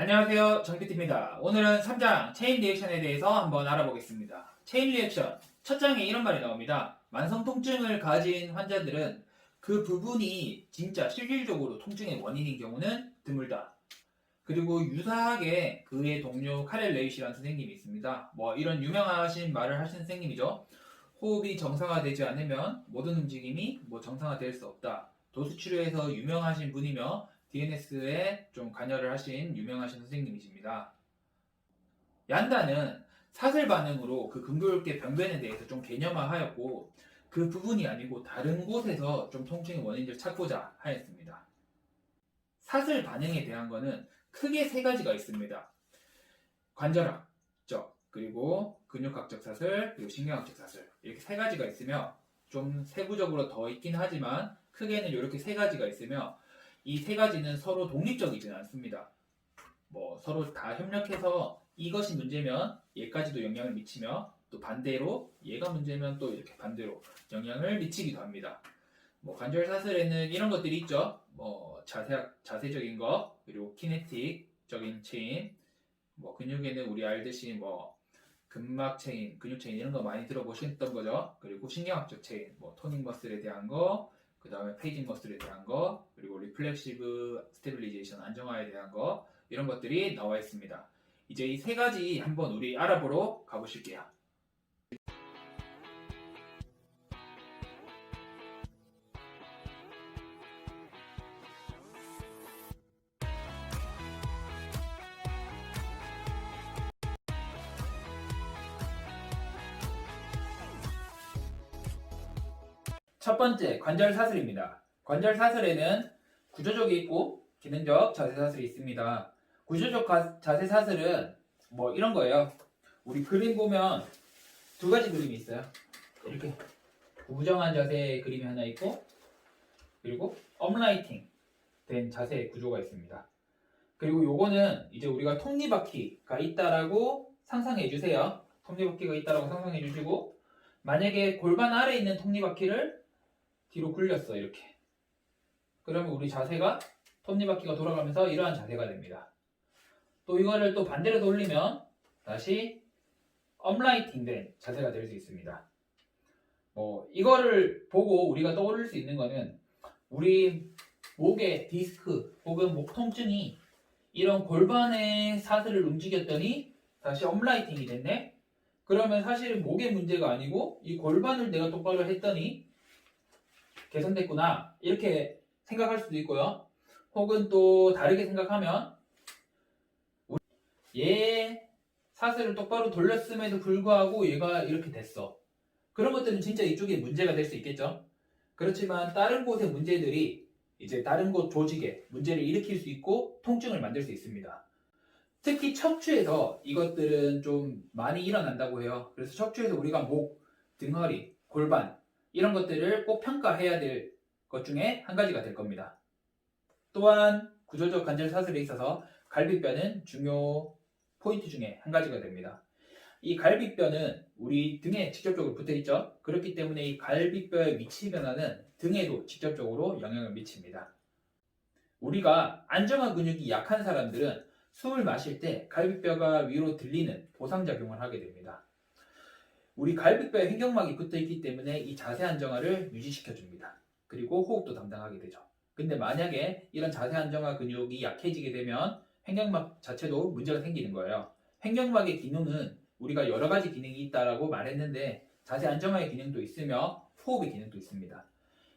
안녕하세요. 정PT입니다. 오늘은 3장 체인 리액션에 대해서 한번 알아보겠습니다. 체인 리액션 첫 장에 이런 말이 나옵니다. 만성 통증을 가진 환자들은 그 부분이 진짜 실질적으로 통증의 원인인 경우는 드물다. 그리고 유사하게 그의 동료 카렐 레이시라는 선생님이 있습니다. 이런 유명하신 말을 하신 선생님이죠. 호흡이 정상화되지 않으면 모든 움직임이 정상화될 수 없다. 도수 치료에서 유명하신 분이며 DNS에 좀 관여를 하신 유명하신 선생님이십니다. 얀다는 사슬 반응으로 그 근골격 병변에 대해서 좀 개념화하였고 그 부분이 아니고 다른 곳에서 좀 통증의 원인을 찾고자 하였습니다. 사슬 반응에 대한 거는 크게 세 가지가 있습니다. 관절학적, 그리고 근육학적 사슬, 그리고 신경학적 사슬 이렇게 세 가지가 있으며 좀 세부적으로 더 있긴 하지만 크게는 이렇게 세 가지가 있으며 이 세 가지는 서로 독립적이지는 않습니다. 서로 다 협력해서 이것이 문제면 얘까지도 영향을 미치며 또 반대로 얘가 문제면 또 이렇게 반대로 영향을 미치기도 합니다. 관절 사슬에는 이런 것들이 있죠. 자세적인 거, 그리고 키네틱적인 체인, 근육에는 우리 알듯이 근막 체인, 근육 체인 이런 거 많이 들어보셨던 거죠. 그리고 신경학적 체인, 토닝 머슬에 대한 거, 그 다음에 페이징 머슬에 대한 거, 그리고 리플렉시브 스테빌리제이션 안정화에 대한 거 이런 것들이 나와 있습니다. 이제 이 세 가지 한번 우리 알아보러 가보실게요. 첫 번째, 관절 사슬입니다. 관절 사슬에는 구조적이 있고 기능적 자세 사슬이 있습니다. 구조적 자세 사슬은 이런 거예요. 우리 그림 보면 두 가지 그림이 있어요. 이렇게 구부정한 자세의 그림이 하나 있고 그리고 업라이팅 된 자세의 구조가 있습니다. 그리고 요거는 이제 우리가 톱니바퀴가 있다라고 상상해 주세요. 톱니바퀴가 있다라고 상상해 주시고 만약에 골반 아래에 있는 톱니바퀴를 뒤로 굴렸어 이렇게. 그러면 우리 자세가 톱니바퀴가 돌아가면서 이러한 자세가 됩니다. 또 이거를 또 반대로 돌리면 다시 업라이팅 된 자세가 될 수 있습니다. 이거를 보고 우리가 떠올릴 수 있는 거는 우리 목의 디스크 혹은 목 통증이 이런 골반의 사슬을 움직였더니 다시 업라이팅이 됐네? 그러면 사실 목의 문제가 아니고 이 골반을 내가 똑바로 했더니 개선됐구나 이렇게 생각할 수도 있고요. 혹은 또 다르게 생각하면 얘 사슬을 똑바로 돌렸음에도 불구하고 얘가 이렇게 됐어. 그런 것들은 진짜 이쪽에 문제가 될 수 있겠죠. 그렇지만 다른 곳의 문제들이 이제 다른 곳 조직에 문제를 일으킬 수 있고 통증을 만들 수 있습니다. 특히 척추에서 이것들은 좀 많이 일어난다고 해요. 그래서 척추에서 우리가 목, 등허리, 골반 이런 것들을 꼭 평가해야 될 것 중에 한 가지가 될 겁니다. 또한 구조적 관절 사슬에 있어서 갈비뼈는 중요 포인트 중에 한 가지가 됩니다. 이 갈비뼈는 우리 등에 직접적으로 붙어 있죠. 그렇기 때문에 이 갈비뼈의 위치 변화는 등에도 직접적으로 영향을 미칩니다. 우리가 안정화 근육이 약한 사람들은 숨을 마실 때 갈비뼈가 위로 들리는 보상작용을 하게 됩니다. 우리 갈비뼈에 횡격막이 붙어 있기 때문에 이 자세 안정화를 유지시켜 줍니다. 그리고 호흡도 담당하게 되죠. 근데 만약에 이런 자세 안정화 근육이 약해지게 되면 횡격막 자체도 문제가 생기는 거예요. 횡격막의 기능은 우리가 여러 가지 기능이 있다라고 말했는데 자세 안정화의 기능도 있으며 호흡의 기능도 있습니다.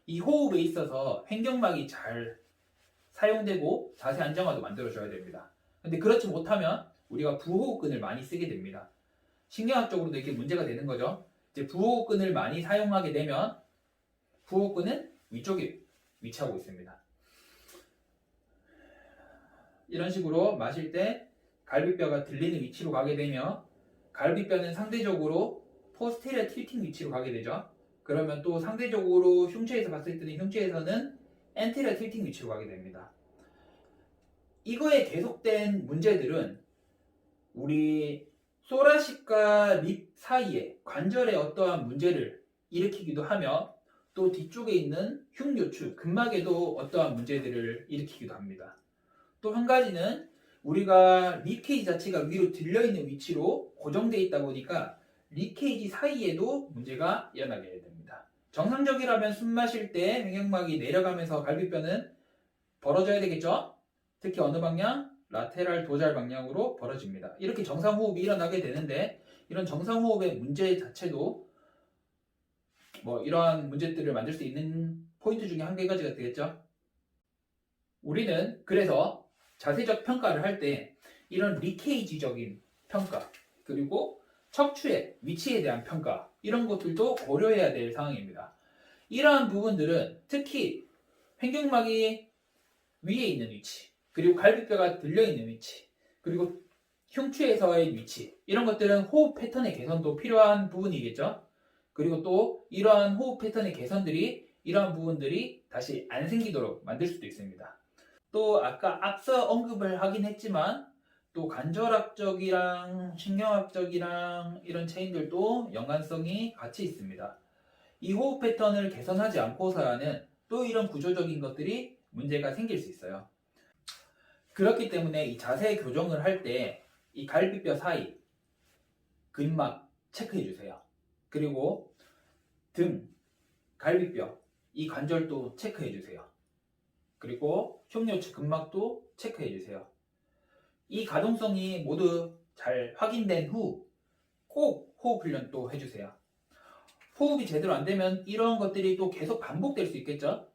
이 호흡에 있어서 횡격막이 잘 사용되고 자세 안정화도 만들어줘야 됩니다. 근데 그렇지 못하면 우리가 부호흡근을 많이 쓰게 됩니다. 신경학적으로도 이게 문제가 되는 거죠. 이제 부호흡근을 많이 사용하게 되면 부호흡근은 위쪽에 위치하고 있습니다. 이런 식으로 마실 때 갈비뼈가 들리는 위치로 가게 되면 갈비뼈는 상대적으로 포스테리어 틸팅 위치로 가게 되죠. 그러면 또 상대적으로 흉추에서 봤을 때는 흉추에서는 엔테리어 틸팅 위치로 가게 됩니다. 이거에 계속된 문제들은 우리 소라식과 립 사이에 관절에 어떠한 문제를 일으키기도 하며 또 뒤쪽에 있는 흉요추, 근막에도 어떠한 문제들을 일으키기도 합니다. 또 한 가지는 우리가 리케이지 자체가 위로 들려있는 위치로 고정되어 있다 보니까 리케이지 사이에도 문제가 일어나게 됩니다. 정상적이라면 숨 마실 때 횡격막이 내려가면서 갈비뼈는 벌어져야 되겠죠? 특히 어느 방향? 라테랄 도잘 방향으로 벌어집니다. 이렇게 정상호흡이 일어나게 되는데 이런 정상호흡의 문제 자체도 뭐 이러한 문제들을 만들 수 있는 포인트 중에 한 가지가 되겠죠. 우리는 그래서 자세적 평가를 할 때 이런 리케이지적인 평가 그리고 척추의 위치에 대한 평가 이런 것들도 고려해야 될 상황입니다. 이러한 부분들은 특히 횡격막이 위에 있는 위치 그리고 갈비뼈가 들려있는 위치 그리고 흉추에서의 위치 이런 것들은 호흡 패턴의 개선도 필요한 부분이겠죠. 그리고 또 이러한 호흡 패턴의 개선들이 이러한 부분들이 다시 안 생기도록 만들 수도 있습니다. 또 아까 앞서 언급을 하긴 했지만 또 관절학적이랑 신경학적이랑 이런 체인들도 연관성이 같이 있습니다. 이 호흡 패턴을 개선하지 않고서는 또 이런 구조적인 것들이 문제가 생길 수 있어요. 그렇기 때문에 이 자세 교정을 할 때 이 갈비뼈 사이 근막 체크해 주세요. 그리고 등, 갈비뼈, 이 관절도 체크해 주세요. 그리고 흉요추 근막도 체크해 주세요. 이 가동성이 모두 잘 확인된 후 꼭 호흡 훈련 또 해주세요. 호흡이 제대로 안 되면 이런 것들이 또 계속 반복될 수 있겠죠.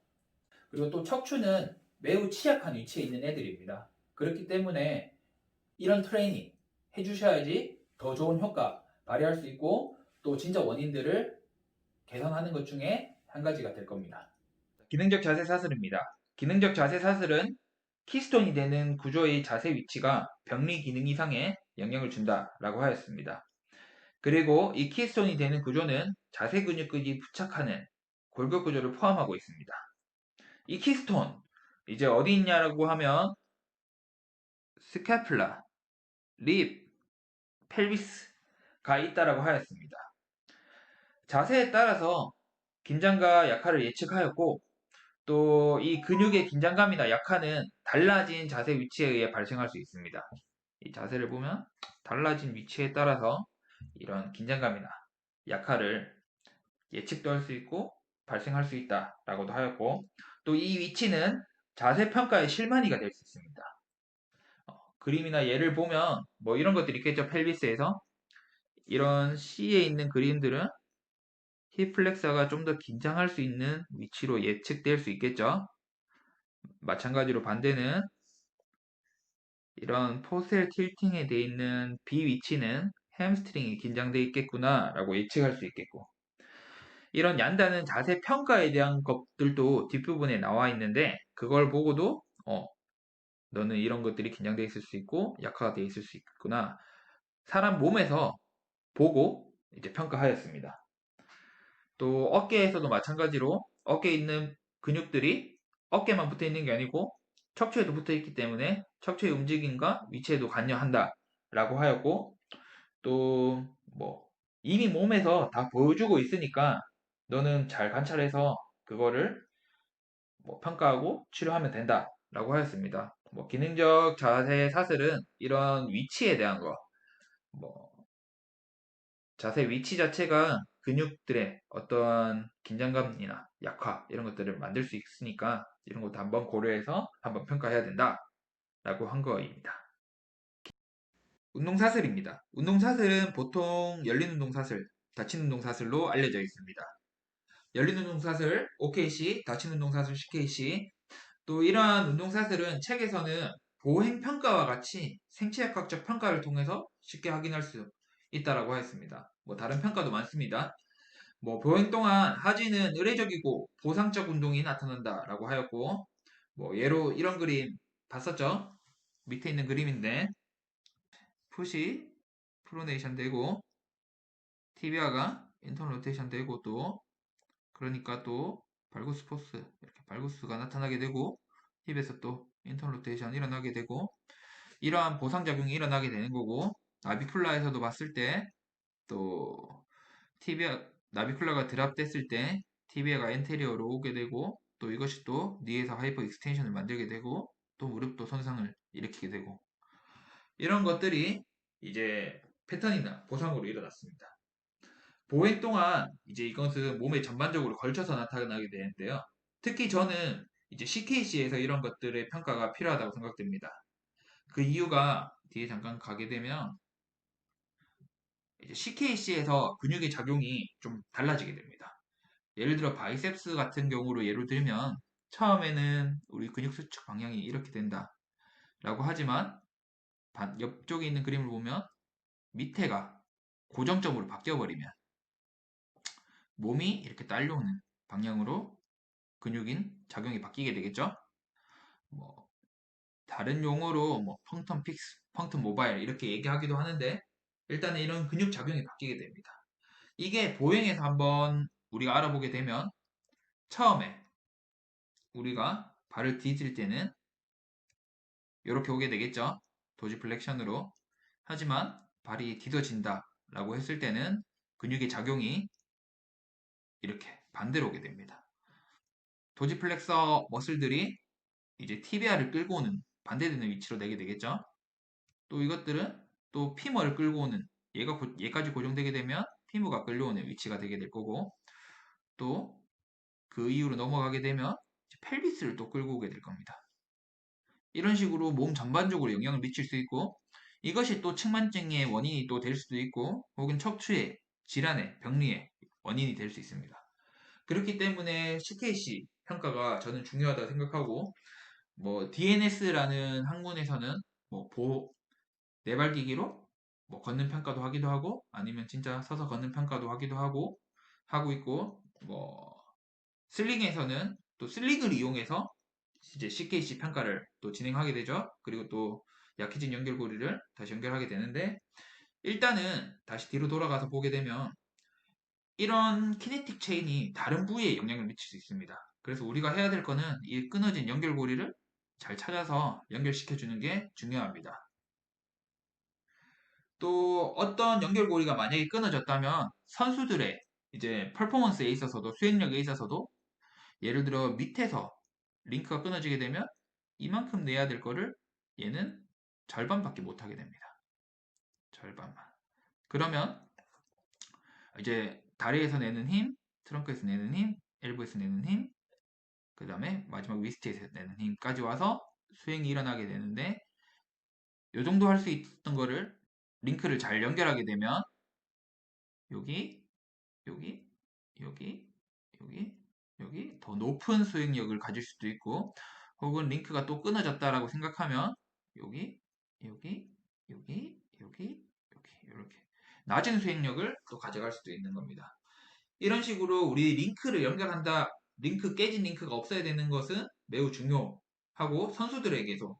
그리고 또 척추는 매우 취약한 위치에 있는 애들입니다. 그렇기 때문에 이런 트레이닝 해주셔야지 더 좋은 효과 발휘할 수 있고 또 진짜 원인들을 개선하는 것 중에 한 가지가 될 겁니다. 기능적 자세 사슬입니다. 기능적 자세 사슬은 키스톤이 되는 구조의 자세 위치가 병리 기능 이상에 영향을 준다라고 하였습니다. 그리고 이 키스톤이 되는 구조는 자세 근육근이 부착하는 골격 구조를 포함하고 있습니다. 이 키스톤 이제 어디 있냐라고 하면 스캐플라, 립, 펠비스가 있다라고 하였습니다. 자세에 따라서 긴장과 약화를 예측하였고 또 이 근육의 긴장감이나 약화는 달라진 자세 위치에 의해 발생할 수 있습니다. 이 자세를 보면 달라진 위치에 따라서 이런 긴장감이나 약화를 예측도 할 수 있고 발생할 수 있다라고도 하였고 또 이 위치는 자세 평가의 실마리가 될 수 있습니다. 그림이나 예를 보면 뭐 이런 것들이 있겠죠. 펠비스에서 이런 C에 있는 그림들은 힙 플렉서가 좀 더 긴장할 수 있는 위치로 예측될 수 있겠죠. 마찬가지로 반대는 이런 포셀 틸팅에 되어 있는 B 위치는 햄스트링이 긴장되어 있겠구나 라고 예측할 수 있겠고 이런 얀다는 자세 평가에 대한 것들도 뒷부분에 나와 있는데 그걸 보고도 너는 이런 것들이 긴장되어 있을 수 있고 약화가 되어 있을 수 있구나 사람 몸에서 보고 이제 평가하였습니다. 또 어깨에서도 마찬가지로 어깨에 있는 근육들이 어깨만 붙어 있는 게 아니고 척추에도 붙어 있기 때문에 척추의 움직임과 위치에도 관여한다 라고 하였고 또 뭐 이미 몸에서 다 보여주고 있으니까 너는 잘 관찰해서 그거를 뭐 평가하고 치료하면 된다 라고 하였습니다. 뭐 기능적 자세 사슬은 이런 위치에 대한 거 뭐 자세 위치 자체가 근육들의 어떠한 긴장감이나 약화 이런 것들을 만들 수 있으니까 이런 것도 한번 고려해서 한번 평가해야 된다 라고 한 거입니다. 운동사슬입니다. 운동사슬은 보통 열린 운동사슬, 닫힌 운동사슬로 알려져 있습니다. 열린 운동사슬 OKC, 닫힌 운동사슬 CKC 또 이러한 운동사슬은 책에서는 보행평가와 같이 생체역학적 평가를 통해서 쉽게 확인할 수 있다라고 하였습니다. 뭐 다른 평가도 많습니다. 뭐 보행 동안 하지는 의례적이고 보상적 운동이 나타난다라고 하였고 뭐 예로 이런 그림 봤었죠? 밑에 있는 그림인데 푸시 프로네이션 되고 티비아가 인터널 로테이션 되고 또 그러니까 또 발구스 포스 이렇게 발구스가 나타나게 되고 힙에서 또 인터널 로테이션 일어나게 되고 이러한 보상작용이 일어나게 되는 거고 나비쿨라에서도 봤을 때 또 티비아 나비쿨라가 드랍됐을 때 티비아가 엔테리어로 오게 되고 또 이것이 또 니에서 하이퍼 익스텐션을 만들게 되고 또 무릎도 손상을 일으키게 되고 이런 것들이 이제 패턴이나 보상으로 일어났습니다. 보행 동안 이제 이것은 몸에 전반적으로 걸쳐서 나타나게 되는데요. 특히 저는 이제 CKC에서 이런 것들의 평가가 필요하다고 생각됩니다. 그 이유가 뒤에 잠깐 가게 되면 이제 CKC에서 근육의 작용이 좀 달라지게 됩니다. 예를 들어 바이셉스 같은 경우로 예를 들면 처음에는 우리 근육 수축 방향이 이렇게 된다 라고 하지만 옆쪽에 있는 그림을 보면 밑에가 고정점으로 바뀌어 버리면 몸이 이렇게 딸려오는 방향으로 근육인 작용이 바뀌게 되겠죠. 뭐 다른 용어로 뭐 펑턴 픽스, 펑턴 모바일 이렇게 얘기하기도 하는데 일단은 이런 근육 작용이 바뀌게 됩니다. 이게 보행에서 한번 우리가 알아보게 되면 처음에 우리가 발을 디딜 때는 이렇게 오게 되겠죠. 도지플렉션으로. 하지만 발이 디뎌진다 라고 했을 때는 근육의 작용이 이렇게 반대로 오게 됩니다. 도지플렉서 머슬들이 이제 티비아를 끌고 오는 반대되는 위치로 내게 되겠죠. 또 이것들은 또 피머를 끌고 오는 얘까지 고정되게 되면 피머가 끌려오는 위치가 되게 될 거고 또 그 이후로 넘어가게 되면 펠비스를 또 끌고 오게 될 겁니다. 이런 식으로 몸 전반적으로 영향을 미칠 수 있고 이것이 또 측만증의 원인이 또 될 수도 있고 혹은 척추의 질환의 병리의 원인이 될 수 있습니다. 그렇기 때문에 CKC 평가가 저는 중요하다고 생각하고 뭐 DNS라는 학문에서는 뭐 내발기기로 뭐 걷는 평가도 하기도 하고 아니면 진짜 서서 걷는 평가도 하고 있고 뭐 슬링에서는 또 슬링을 이용해서 이제 CKC 평가를 또 진행하게 되죠. 그리고 또 약해진 연결고리를 다시 연결하게 되는데 일단은 다시 뒤로 돌아가서 보게 되면 이런 키네틱 체인이 다른 부위에 영향을 미칠 수 있습니다. 그래서 우리가 해야 될 거는 이 끊어진 연결고리를 잘 찾아서 연결시켜 주는 게 중요합니다. 또 어떤 연결고리가 만약에 끊어졌다면 선수들의 이제 퍼포먼스에 있어서도 수행력에 있어서도 예를 들어 밑에서 링크가 끊어지게 되면 이만큼 내야 될 거를 얘는 절반밖에 못 하게 됩니다. 절반만. 그러면 이제 다리에서 내는 힘, 트렁크에서 내는 힘, 엘보에서 내는 힘, 그 다음에 마지막 위스트에서 내는 힘까지 와서 수행이 일어나게 되는데 이 정도 할 수 있었던 거를 링크를 잘 연결하게 되면 여기, 여기, 여기, 여기, 여기 더 높은 수행력을 가질 수도 있고 혹은 링크가 또 끊어졌다라고 생각하면 여기, 여기, 여기, 여기, 여기 이렇게 낮은 수행력을 또 가져갈 수도 있는 겁니다. 이런 식으로 우리 링크를 연결한다, 깨진 링크가 없어야 되는 것은 매우 중요하고 선수들에게도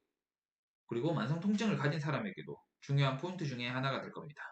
그리고 만성 통증을 가진 사람에게도 중요한 포인트 중에 하나가 될 겁니다.